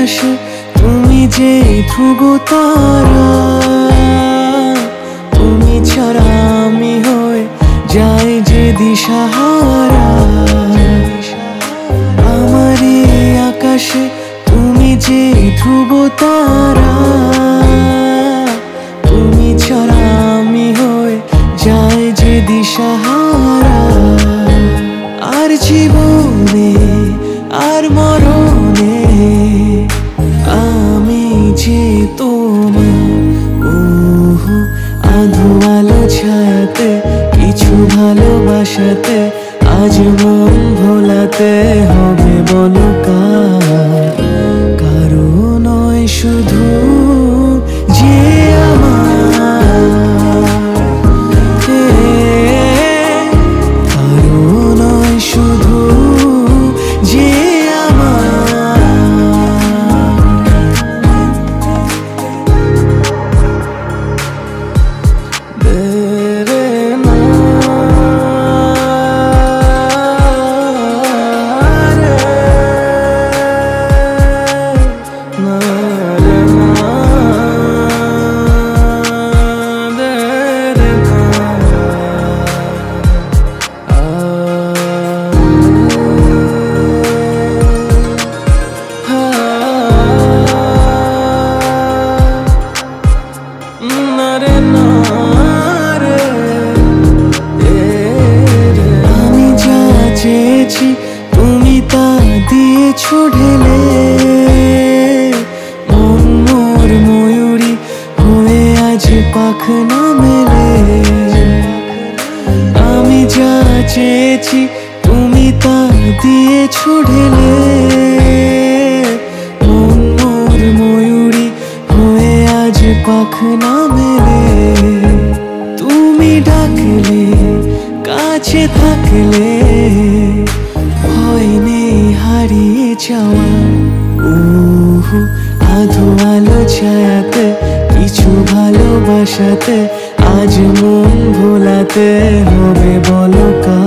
আকাশে তুমি যে ধ্রুব তারা, তুমি ছাড়া আমি হয়ে যাই যে দিশাহারা। আমার এই আকাশে তুমি যে ধ্রুব তারা, তুমি ছাড়া আমি হয়ে যাই যে দিশাহারা। আর জীবনে আর মরণে আমি যে তোমার। আধো আলো ছায়াতে কিছু ভালোবাসাতে আজ মন ভোলাতে হবে বলো কার? কারো নয় শুধু যে আমার, কারো নয় শুধু যে তুমি তা দিয়েছো ঢেলে। মন মোর ময়ূরী হয়ে আজ পাখনা মেলে। আমি যা চেয়েছি তুমি তা দিয়েছো ঢেলে। মন মোর ময়ূরী হয়ে আজ পাখনা মেলে। তুমি ডাকলে কাছে থাকলে ভয় নেই হারিয়ে যাওয়া। আধো আলো ছায়াতে কিছু ভালোবাসাতে আজ মন ভোলাতে হবে বলো কার?